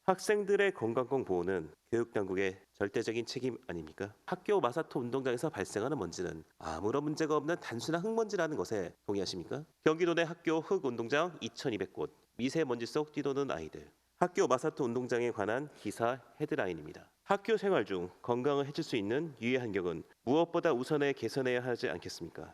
학생들의 건강권 보호는 교육당국의 절대적인 책임 아닙니까? 학교 마사토 운동장에서 발생하는 먼지는 아무런 문제가 없는 단순한 흙먼지라는 것에 동의하십니까? 경기도 내 학교 흙운동장 2,200곳, 미세먼지 속 뛰노는 아이들. 학교 마사토 운동장에 관한 기사 헤드라인입니다. 학교 생활 중 건강을 해칠 수 있는 유해 환경은 무엇보다 우선에 개선해야 하지 않겠습니까?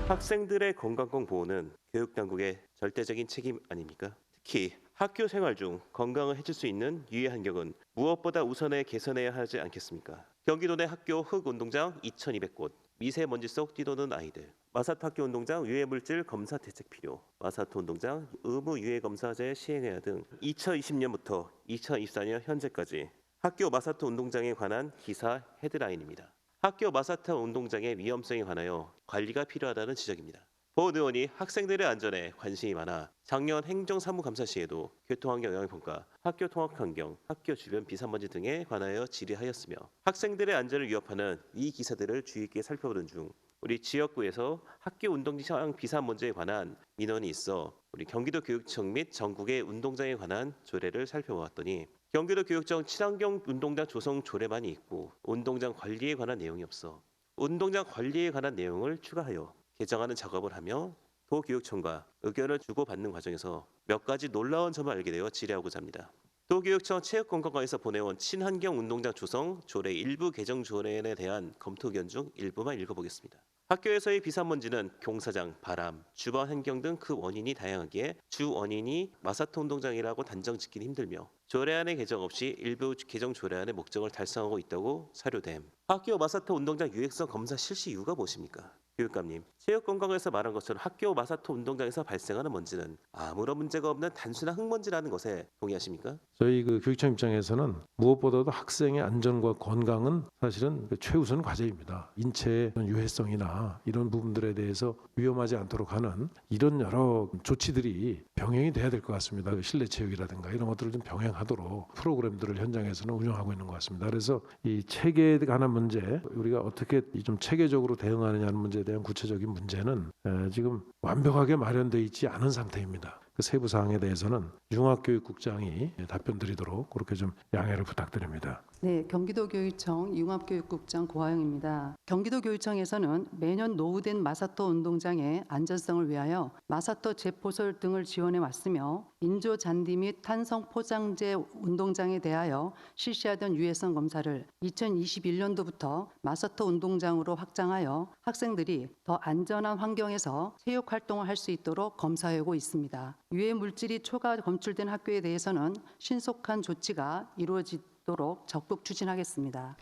학생들의 건강권 보호는 교육당국의 절대적인 책임 아닙니까? 특히 학교 생활 중 건강을 해칠 수 있는 유해 환경은 무엇보다 우선에 개선해야 하지 않겠습니까? 경기도 내 학교 흙운동장 2,200곳, 미세먼지 속 뛰노는 아이들. 마사토 학교 운동장 유해 물질 검사 대책 필요. 마사토 운동장 의무 유해 검사제 시행해야 등 2020년부터 2024년 현재까지 학교 마사토 운동장에 관한 기사 헤드라인입니다. 학교 마사토 운동장의 위험성에 관하여 관리가 필요하다는 지적입니다. 본 의원이 학생들의 안전에 관심이 많아 작년 행정사무감사 시에도 교통환경 영향평가, 학교 통학환경, 학교 주변 비산먼지 등에 관하여 질의하였으며 학생들의 안전을 위협하는 이 기사들을 주의 있게 살펴보는 중 우리 지역구에서 학교 운동장 비산먼지에 관한 민원이 있어 우리 경기도 교육청 및 전국의 운동장에 관한 조례를 살펴보았더니 경기도 교육청 친환경 운동장 조성 조례만이 있고 운동장 관리에 관한 내용이 없어 운동장 관리에 관한 내용을 추가하여 개정하는 작업을 하며 도교육청과 의견을 주고받는 과정에서 몇 가지 놀라운 점을 알게 되어 질의하고자 합니다. 도교육청 체육관광과에서 보내온 친환경 운동장 조성 조례 일부 개정 조례에 대한 검토 의견 중 일부만 읽어보겠습니다. 학교에서의 비산먼지는 공사장, 바람, 주변 환경 등 그 원인이 다양하기에 주 원인이 마사토 운동장이라고 단정 짓기는 힘들며 조례안의 개정 없이 일부 개정 조례안의 목적을 달성하고 있다고 사료됨. 학교 마사토 운동장 유해성 검사 실시 이유가 무엇입니까? 교육감님, 체육관광에서 말한 것처럼 학교 마사토 운동장에서 발생하는 먼지는 아무런 문제가 없는 단순한 흙먼지라는 것에 동의하십니까? 저희 교육청 입장에서는 무엇보다도 학생의 안전과 건강은 사실은 최우선 과제입니다. 인체의 유해성이나 이런 부분들에 대해서 위험하지 않도록 하는 이런 여러 조치들이 병행이 돼야 될 것 같습니다. 실내 체육이라든가 이런 것들을 좀 병행하도록 프로그램들을 현장에서는 운영하고 있는 것 같습니다. 그래서 이 체계에 관한 문제, 우리가 어떻게 좀 체계적으로 대응하느냐는 문제에 대한 구체적인 문제는 지금 완벽하게 마련되어 있지 않은 상태입니다. 그 세부 사항에 대해서는 융합교육국장이 답변드리도록 그렇게 좀 양해를 부탁드립니다. 네, 경기도교육청 융합교육국장 고하영입니다. 경기도교육청에서는 매년 노후된 마사토 운동장의 안전성을 위하여 마사토 제포설 등을 지원해 왔으며 인조 잔디 및 탄성 포장재 운동장에 대하여 실시하던 유해성 검사를 2021년도부터 마사토 운동장으로 확장하여 학생들이 더 안전한 환경에서 체육 활동을 할 수 있도록 검사하고 있습니다. 유해 물질이 초과 검출된 학교에 대해서는 신속한 조치가 이루어지도록 적극 추진하겠습니다.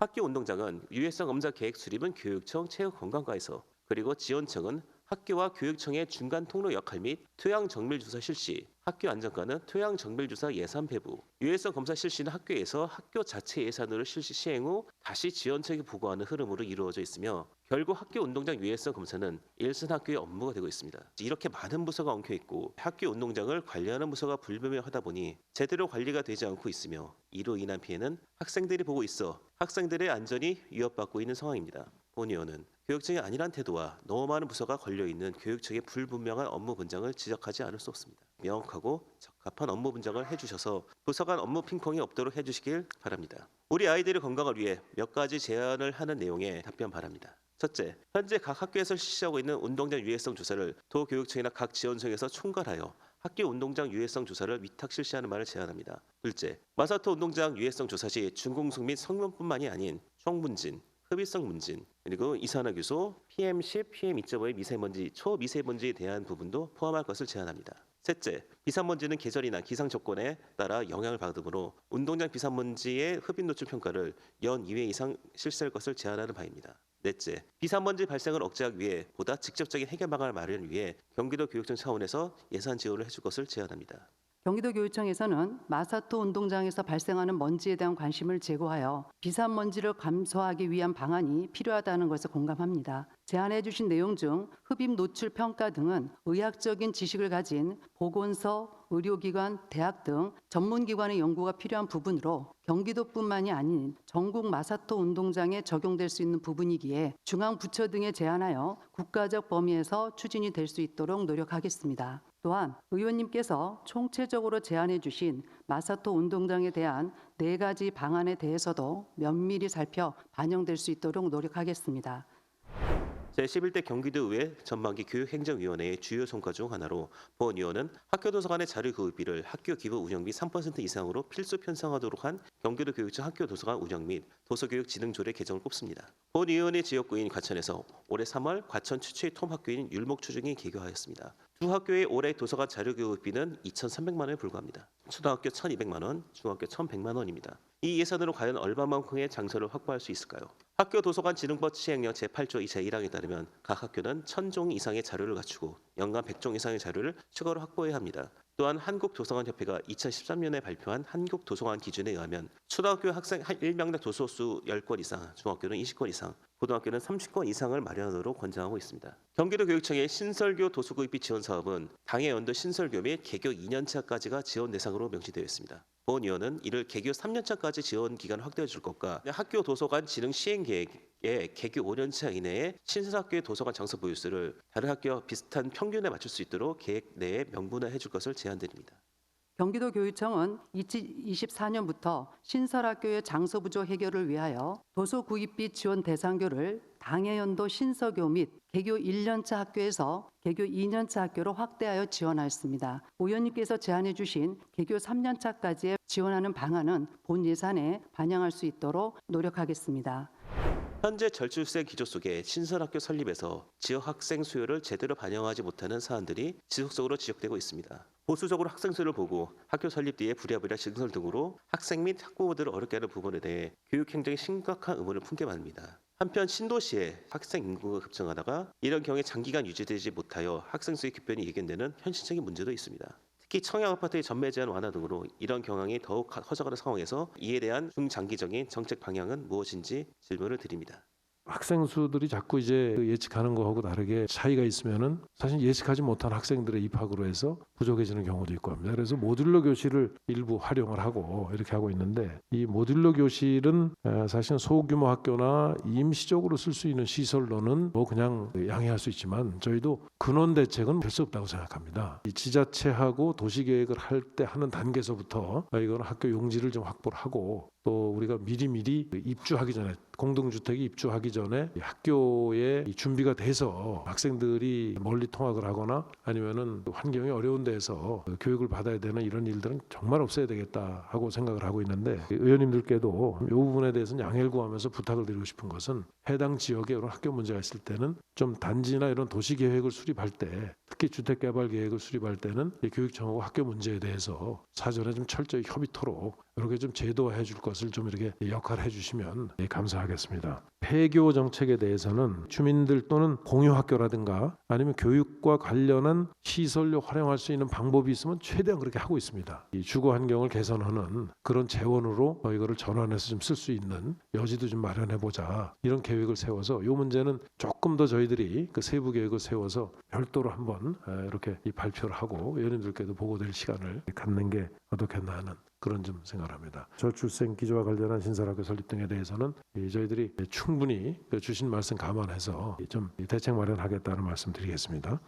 학교 운동장은 유해성 검사 계획 수립은 교육청 체육관광과에서 그리고 지원청은 학교와 교육청의 중간 통로 역할 및 토양 정밀 주사 실시, 학교 안전과는 토양 정밀 주사 예산 배부, 유해성 검사 실시는 학교에서 학교 자체 예산으로 실시 시행 후 다시 지원청에 보고하는 흐름으로 이루어져 있으며 결국 학교 운동장 유해성 검사는 일선 학교의 업무가 되고 있습니다. 이렇게 많은 부서가 엉켜 있고 학교 운동장을 관리하는 부서가 불분명하다 보니 제대로 관리가 되지 않고 있으며 이로 인한 피해는 학생들이 보고 있어 학생들의 안전이 위협받고 있는 상황입니다. 본 의원은 교육청이 아니란 태도와 너무 많은 부서가 걸려있는 교육청의 불분명한 업무 분장을 지적하지 않을 수 없습니다. 명확하고 적합한 업무 분장을 해주셔서 부서 간 업무 핑퐁이 없도록 해주시길 바랍니다. 우리 아이들의 건강을 위해 몇 가지 제안을 하는 내용의 답변 바랍니다. 첫째, 현재 각 학교에서 실시하고 있는 운동장 유해성 조사를 도교육청이나 각 지원청에서 총괄하여 학교 운동장 유해성 조사를 위탁 실시하는 바를 제안합니다. 둘째, 마사토 운동장 유해성 조사 시 준공승 및 성면뿐만이 아닌 총문진, 흡입성 문진, 그리고 이산화규소, PM10, PM2.5의 미세먼지, 초미세먼지에 대한 부분도 포함할 것을 제안합니다. 셋째, 비산먼지는 계절이나 기상 조건에 따라 영향을 받으므로 운동장 비산먼지의 흡입 노출 평가를 연 2회 이상 실시할 것을 제안하는 바입니다. 넷째, 비산먼지 발생을 억제하기 위해 보다 직접적인 해결 방안을 마련을 위해 경기도 교육청 차원에서 예산 지원을 해줄 것을 제안합니다. 경기도교육청에서는 마사토 운동장에서 발생하는 먼지에 대한 관심을 제고하여 비산먼지를 감소하기 위한 방안이 필요하다는 것을 공감합니다. 제안해 주신 내용 중 흡입 노출 평가 등은 의학적인 지식을 가진 보건소, 의료기관, 대학 등 전문기관의 연구가 필요한 부분으로 경기도뿐만이 아닌 전국 마사토 운동장에 적용될 수 있는 부분이기에 중앙부처 등에 제안하여 국가적 범위에서 추진이 될 수 있도록 노력하겠습니다. 또한 의원님께서 총체적으로 제안해 주신 마사토 운동장에 대한 4가지 방안에 대해서도 면밀히 살펴 반영될 수 있도록 노력하겠습니다. 제11대 경기도의회 전반기 교육행정위원회의 주요 성과 중 하나로 본 의원은 학교 도서관의 자료 구입비를 학교 기부 운영비 3% 이상으로 필수 편성하도록 한 경기도 교육청 학교 도서관 운영 및 도서교육진흥조례 개정을 꼽습니다. 본 의원의 지역구인 과천에서 올해 3월 과천 최초의 톰학교인 율목초중이 개교하였습니다. 두 학교의 올해 도서관 자료 교육비는 2,300만 원에 불과합니다. 초등학교 1,200만 원, 중학교 1,100만 원입니다. 이 예산으로 과연 얼마만큼의 장소를 확보할 수 있을까요? 학교 도서관 진흥법 시행령 제8조 제1항에 따르면 각 학교는 1,000종 이상의 자료를 갖추고 연간 100종 이상의 자료를 추가로 확보해야 합니다. 또한 한국도서관협회가 2013년에 발표한 한국도서관 기준에 의하면 초등학교 학생 1명당 도서수 10권 이상, 중학교는 20권 이상, 고등학교는 30권 이상을 마련하도록 권장하고 있습니다. 경기도 교육청의 신설교 도서구입비 지원 사업은 당해 연도 신설교 및 개교 2년차까지가 지원 대상으로 명시되어 있습니다. 본 의원은 이를 개교 3년차까지 지원 기간을 확대해 줄 것과 학교 도서관 진흥 시행 계획에 개교 5년차 이내에 신설학교의 도서관 장소 보유수를 다른 학교와 비슷한 평균에 맞출 수 있도록 계획 내에 명분화해 줄 것을 제안드립니다. 경기도교육청은 2024년부터 신설학교의 장소 부족 해결을 위하여 도서 구입비 지원 대상교를 당해연도 신서교 및 개교 1년차 학교에서 개교 2년차 학교로 확대하여 지원하였습니다. 의원님께서 제안해 주신 개교 3년차까지 지원하는 방안은 본 예산에 반영할 수 있도록 노력하겠습니다. 현재 절출생 기조 속에 신설학교 설립에서 지역 학생 수요를 제대로 반영하지 못하는 사안들이 지속적으로 지적되고 있습니다. 보수적으로 학생 수를 보고 학교 설립 뒤에 부랴부랴 증설 등으로 학생 및 학부모들을 어렵게 하는 부분에 대해 교육행정에 심각한 의문을 품게 만듭니다. 한편 신도시에 학생 인구가 급증하다가 이런 경우에 장기간 유지되지 못하여 학생 수의 급변이 예견되는 현실적인 문제도 있습니다. 특히 청약 아파트의 전매 제한 완화 등으로 이런 경향이 더욱 커져가는 상황에서 이에 대한 중장기적인 정책 방향은 무엇인지 질문을 드립니다. 학생 수들이 자꾸 이제 예측하는 거하고 다르게 차이가 있으면은 사실 예측하지 못한 학생들의 입학으로 해서 부족해지는 경우도 있고 합니다. 그래서 모듈러 교실을 일부 활용을 하고 이렇게 하고 있는데 이 모듈러 교실은 사실은 소규모 학교나 임시적으로 쓸 수 있는 시설로는 뭐 그냥 양해할 수 있지만 저희도 근원 대책은 별 수 없다고 생각합니다. 이 지자체하고 도시 계획을 할 때 하는 단계에서부터 이거는 학교 용지를 좀 확보를 하고 또 우리가 미리 입주하기 전에 공동주택이 입주하기 전에 학교에 준비가 돼서 학생들이 멀리 통학을 하거나 아니면은 환경이 어려운 데서 교육을 받아야 되는 이런 일들은 정말 없어야 되겠다 하고 생각을 하고 있는데 의원님들께도 이 부분에 대해서는 양해를 구하면서 부탁을 드리고 싶은 것은 해당 지역에 이런 학교 문제가 있을 때는 좀 단지나 이런 도시 계획을 수립할 때 특히 주택개발 계획을 수립할 때는 이 교육청하고 학교 문제에 대해서 사전에 좀 철저히 협의토록 이렇게 좀 제도화해 줄 것을 좀 이렇게 역할을 해주시면 감사하겠습니다. 폐교 정책에 대해서는 주민들 또는 공유학교라든가 아니면 교육과 관련한 시설로 활용할 수 있는 방법이 있으면 최대한 그렇게 하고 있습니다. 이 주거 환경을 개선하는 그런 재원으로 이거를 전환해서 좀 쓸 수 있는 여지도 좀 마련해 보자 이런 계획을 세워서 이 문제는 조금 더 저희들이 그 세부 계획을 세워서 별도로 한번 이렇게 발표를 하고 의원님들께도 보고될 시간을 갖는 게 어떻겠나 하는 그런 좀 생각합니다. 저출생 기조와 관련한 신설학교 설립 등에 대해서는 저희들이 충분히 주신 말씀 감안해서 좀 대책 마련하겠다는 말씀 드리겠습니다.